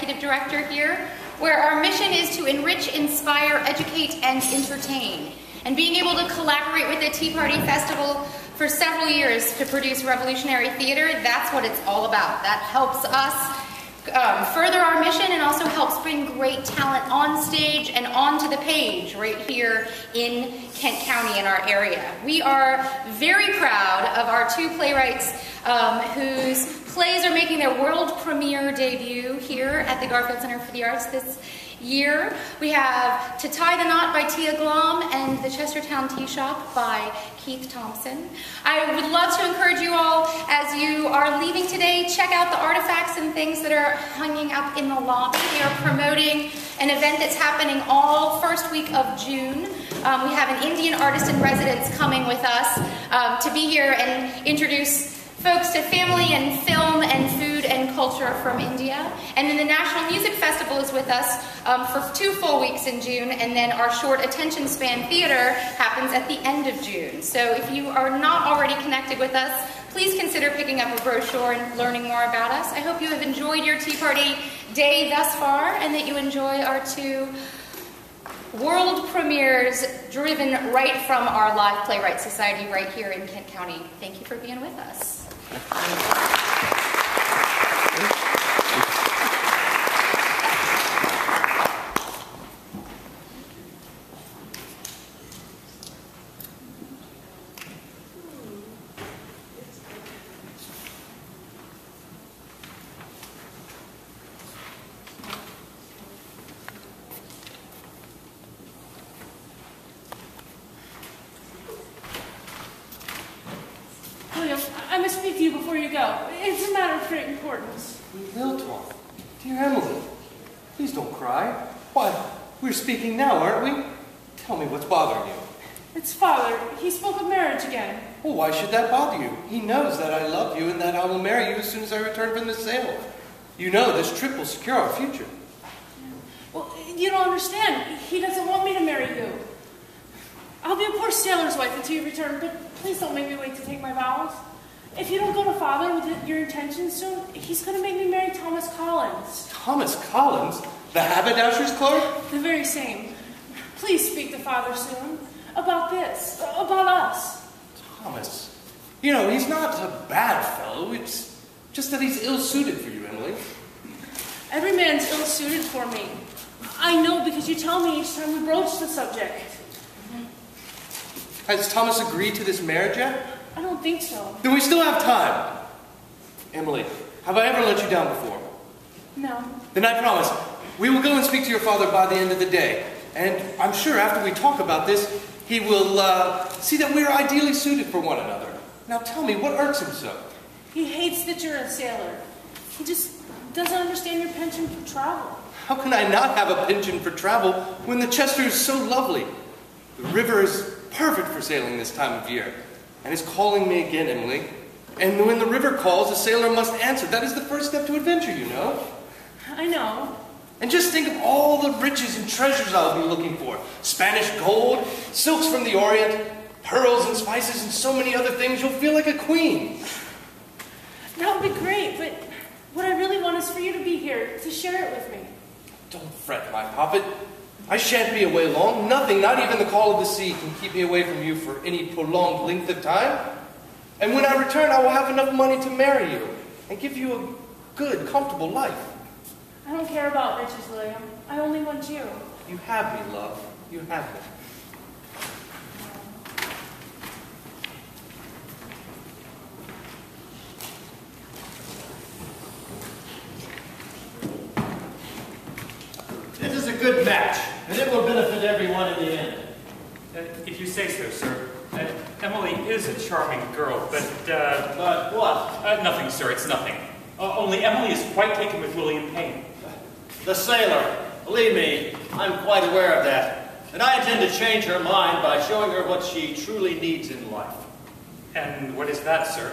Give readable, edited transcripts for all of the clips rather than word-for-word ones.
executive director here, where our mission is to enrich, inspire, educate, and entertain. And being able to collaborate with the Tea Party Festival for several years to produce revolutionary theater, that's what it's all about. That helps us further our mission and also helps bring great talent on stage and onto the page right here in Kent County in our area. We are very proud of our two playwrights whose plays are making their world premiere debut here at the Garfield Center for the Arts this year. We have To Tie the Knot by Tia Glom and The Chestertown Tea Shop by Keith Thompson. I would love to encourage you all, as you are leaving today, check out the artifacts and things that are hanging up in the lobby. They are promoting an event that's happening all first week of June. We have an Indian artist in residence coming with us to be here and introduce folks to family and film and food and culture from India. And then the National Music Festival is with us for 2 full weeks in June, and then our short attention span theater happens at the end of June. So if you are not already connected with us, please consider picking up a brochure and learning more about us. I hope you have enjoyed your Tea Party Day thus far, and that you enjoy our 2 world premieres driven right from our Live Playwright Society right here in Kent County. Thank you for being with us. I must speak to you before you go. It's a matter of great importance. VID00010. Dear Emily, please don't cry. Why, we're speaking now, aren't we? Tell me what's bothering you. It's father. He spoke of marriage again. Well, why should that bother you? He knows that I love you and that I will marry you as soon as I return from the sail. You know this trip will secure our future. Well, you don't understand. He doesn't want me to marry you. I'll be a poor sailor's wife until you return, but please don't make me wait to take my vows. If you don't go to father with your intentions soon, he's going to make me marry Thomas Collins. Thomas Collins? The haberdasher's clerk? The very same. Please speak to father soon. About this. About us. Thomas. You know, he's not a bad fellow. It's just that he's ill-suited for you, Emily. Every man's ill-suited for me. I know because you tell me each time we broach the subject. Has Thomas agreed to this marriage yet? I don't think so. Then we still have time. Emily, have I ever let you down before? No. Then I promise, we will go and speak to your father by the end of the day. And I'm sure after we talk about this, he will see that we are ideally suited for one another. Now tell me, what irks him so? He hates that you're a sailor. He just doesn't understand your penchant for travel. How can I not have a penchant for travel when the Chester is so lovely? The river is perfect for sailing this time of year. And is calling me again, Emily. And when the river calls, a sailor must answer. That is the first step to adventure, you know. I know. And just think of all the riches and treasures I'll be looking for. Spanish gold, silks from the Orient, pearls and spices, and so many other things. You'll feel like a queen. That would be great, but what I really want is for you to be here, to share it with me. Don't fret, my poppet. I shan't be away long. Nothing, not even the call of the sea, can keep me away from you for any prolonged length of time. And when I return, I will have enough money to marry you and give you a good, comfortable life. I don't care about riches, William. I only want you. You have me, love. You have me. This is a good match, and it will benefit everyone in the end. If you say so, sir. Emily is a charming girl, but... But what? Nothing, sir, it's nothing. Only Emily is quite taken with William Payne. The sailor. Believe me, I'm quite aware of that. And I intend to change her mind by showing her what she truly needs in life. And what is that, sir?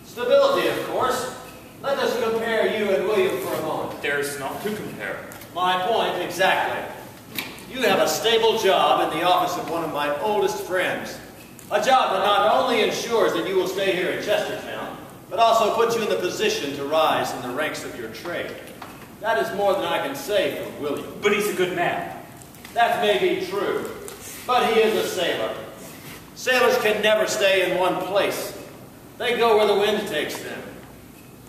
Stability, of course. Let us compare you and William for a moment. There's not to compare. My point, exactly. You have a stable job in the office of one of my oldest friends. A job that not only ensures that you will stay here in Chestertown, but also puts you in the position to rise in the ranks of your trade. That is more than I can say for William. But he's a good man. That may be true, but he is a sailor. Sailors can never stay in one place. They go where the wind takes them.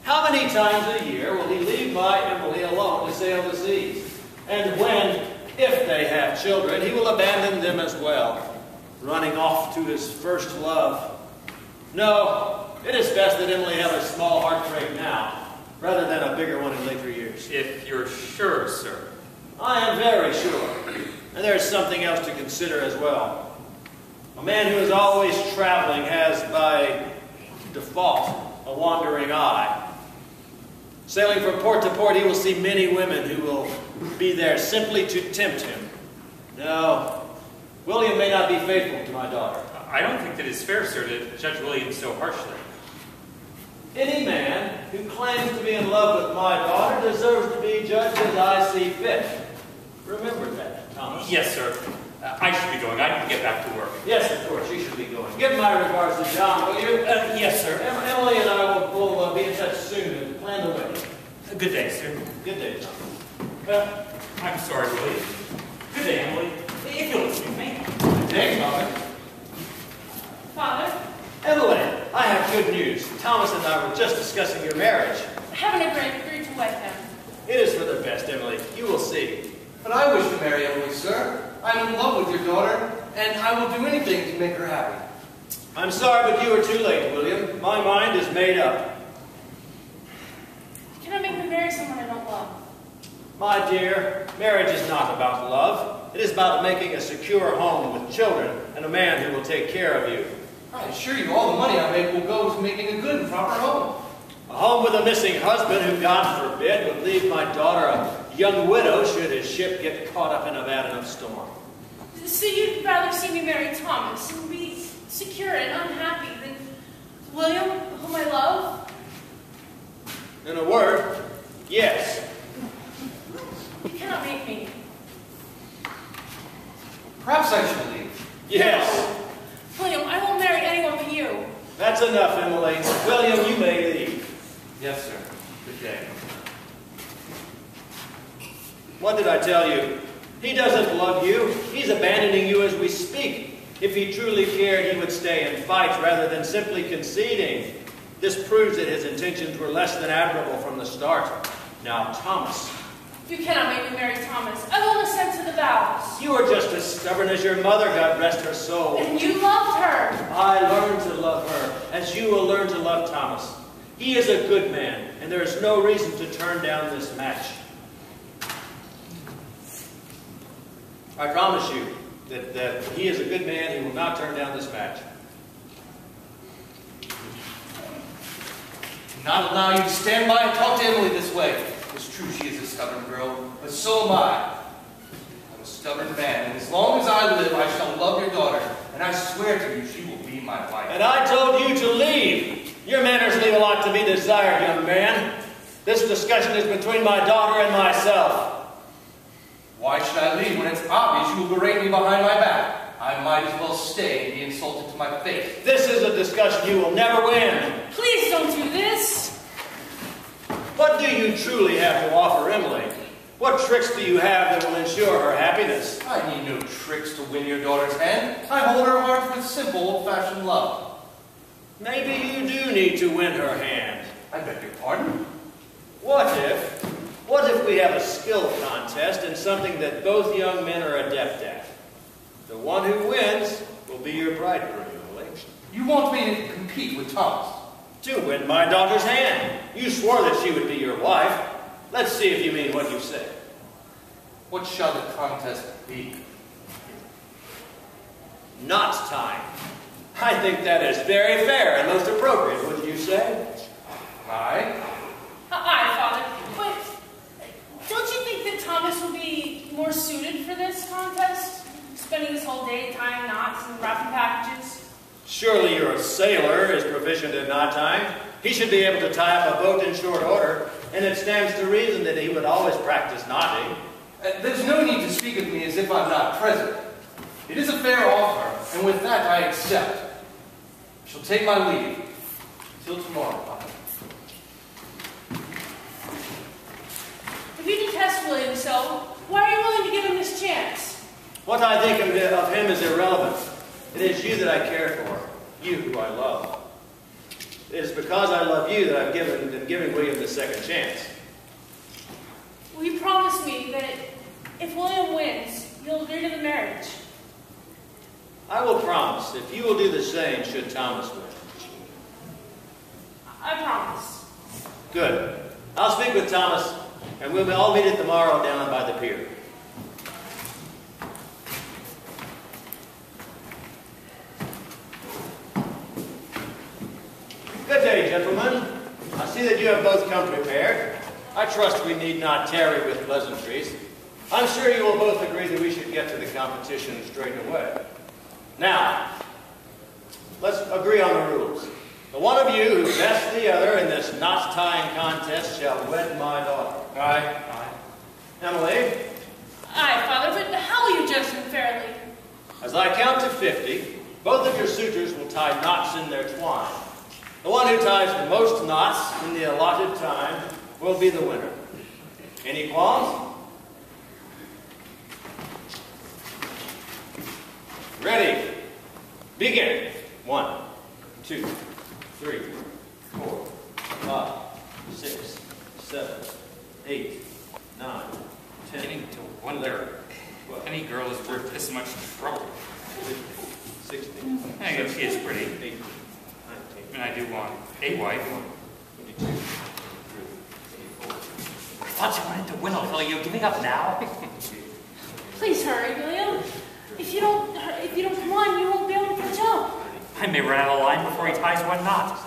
How many times a year will he leave my Emily alone to sail the seas? And when, if they have children, he will abandon them as well, running off to his first love. No, it is best that Emily have a small heartbreak now, rather than a bigger one in later years. If you're sure, sir. I am very sure. And there is something else to consider as well. A man who is always traveling has, by default, a wandering eye. Sailing from port to port, he will see many women who will be there simply to tempt him. No, William may not be faithful to my daughter. I don't think that it's fair, sir, to judge William so harshly. Any man who claims to be in love with my daughter deserves to be judged as I see fit. Remember that, Thomas. Yes, sir. I should be going. I can get back to work. Yes, of course, you should be going. Give my regards to John, will you? Yes, sir. Emily and I will be in touch soon and plan the wedding. Good day, sir. Good day, Thomas. I'm sorry, William. Good day, Emily. If you'll excuse me. Good day, Thomas. Father, Emily, I have good news. Thomas and I were just discussing your marriage. haven't agreed to wed him. It is for the best, Emily. You will see. But I wish to marry Emily, sir. I'm in love with your daughter, and I will do anything to make her happy. I'm sorry, but you are too late, William. My mind is made up. You cannot make me marry someone I don't love. My dear, marriage is not about love. It is about making a secure home with children and a man who will take care of you. I assure you, all the money I make will go to making a good and proper home. A home with a missing husband who, God forbid, would leave my daughter a young widow should his ship get caught up in a bad enough storm. So you'd rather see me marry Thomas and be secure and unhappy than William, whom I love? In a word, yes. You cannot make me. Perhaps I should leave. Yes. William, I won't marry anyone but you. That's enough, Emily. William, you may leave. Yes, sir. Good day. What did I tell you? He doesn't love you. He's abandoning you as we speak. If he truly cared, he would stay and fight rather than simply conceding. This proves that his intentions were less than admirable from the start. Now, Thomas. You cannot make me marry Thomas. I will assent to the vows. You are just as stubborn as your mother, God rest her soul. And you loved her. I learned to love her, as you will learn to love Thomas. He is a good man, and there is no reason to turn down this match. I promise you that he is a good man. He will not turn down this match. Not allow you to stand by and talk to Emily this way. It's true she is a stubborn girl, but so am I. I'm a stubborn man, and as long as I live, I shall love your daughter, and I swear to you she will be my wife. And I told you to leave. Your manners leave a lot to be desired, young man. This discussion is between my daughter and myself. Why should I leave when it's obvious you will berate me behind my back? I might as well stay and be insulted to my face. This is a discussion you will never win. Please don't do this. What do you truly have to offer Emily? What tricks do you have that will ensure her happiness? I need no tricks to win your daughter's hand. I hold her heart with simple, old-fashioned love. Maybe you do need to win her hand. I beg your pardon? What if we have a skill contest in something that both young men are adept at? The one who wins will be your bridegroom, Emily. You want me to compete with Thomas? To win my daughter's hand. You swore that she would be your wife. Let's see if you mean what you say. What shall the contest be? Not time. I think that is very fair and most appropriate, wouldn't you say? Aye. Aye, Father. But don't you think that Thomas will be more suited for this contest? Spending his whole day tying knots and wrapping packages? Surely you're a sailor, is proficient in knot tying. He should be able to tie up a boat in short order, and it stands to reason that he would always practice knotting. There's no need to speak of me as if I'm not present. It is a fair offer, and with that I accept. I shall take my leave. Till tomorrow, Father. If ask William so. Why are you willing to give him this chance? What I think of him is irrelevant. It is you that I care for, you who I love. It is because I love you that I've been giving William this second chance. Will you promise me that if William wins, you'll agree to the marriage? I will promise if you will do the same should Thomas win. I promise. Good. I'll speak with Thomas, and we'll all meet it tomorrow down by the pier. Good day, gentlemen. I see that you have both come prepared. I trust we need not tarry with pleasantries. I'm sure you will both agree that we should get to the competition straight away. Now, let's agree on the rules. The one of you who bests the other in this knot-tying contest shall wed my daughter. Aye. Emily, Aye, Father, but how will you judge them fairly? as I count to 50, both of your suitors will tie knots in their twine. The one who ties the most knots in the allotted time will be the winner. Any qualms? Ready. Begin. 1, 2, 3, 4, 5, 6, 7, 8, 9, 10. Beginning to wonder if any girl is worth this much trouble. 16. I guess she is pretty. 18, 19. And I do want a wife. 22, 23, 24. I thought you wanted to win, Othello. You're giving up now? Please hurry, William. If you don't come on, you won't be able to catch up. I may run out of line before he ties one knot.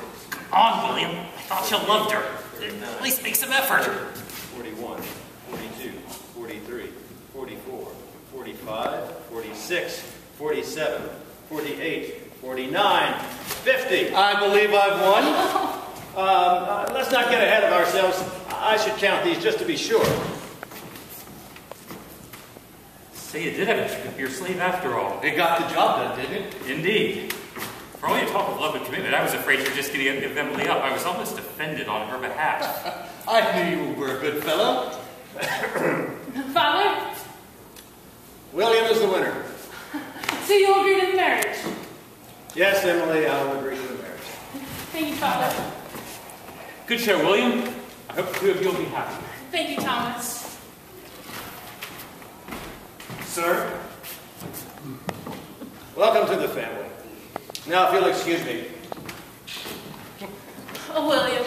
On, William. I thought you loved her. At least make some effort. 41, 42, 43, 44, 45, 46, 47, 48, 49, 50. I believe I've won. Let's not get ahead of ourselves. I should count these just to be sure. So you did have a trick up your sleeve after all. It got the job done, didn't it? Indeed. For all your talk of love and commitment, I was afraid you were just going to give Emily up. I was almost offended on her behalf. I knew you were a good fellow. Father, William is the winner. so you'll agree to the marriage? Yes, Emily, I will agree to the marriage. Thank you, Father. Good show, William. I hope the two of you will be happy. Thank you, Thomas. Sir? Welcome to the family. Now, if you'll excuse me. Oh, William,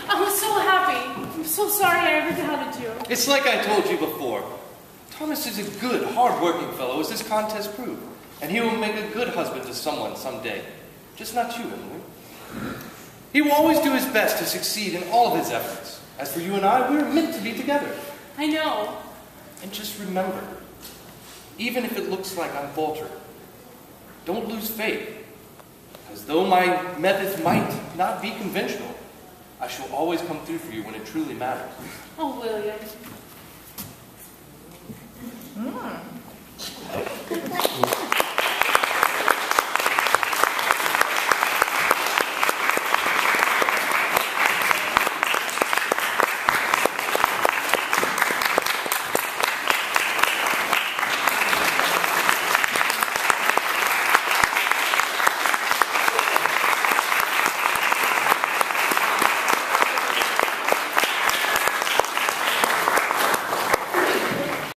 I was so happy. I'm so sorry I ever doubted you. It's like I told you before. Thomas is a good, hard-working fellow, as this contest proved. And he will make a good husband to someone someday. Just not you, Emily. He will always do his best to succeed in all of his efforts. As for you and I, we are meant to be together. I know. And just remember, even if it looks like I'm faltering, don't lose faith. Because though my methods might not be conventional, I shall always come through for you when it truly matters. Oh, William.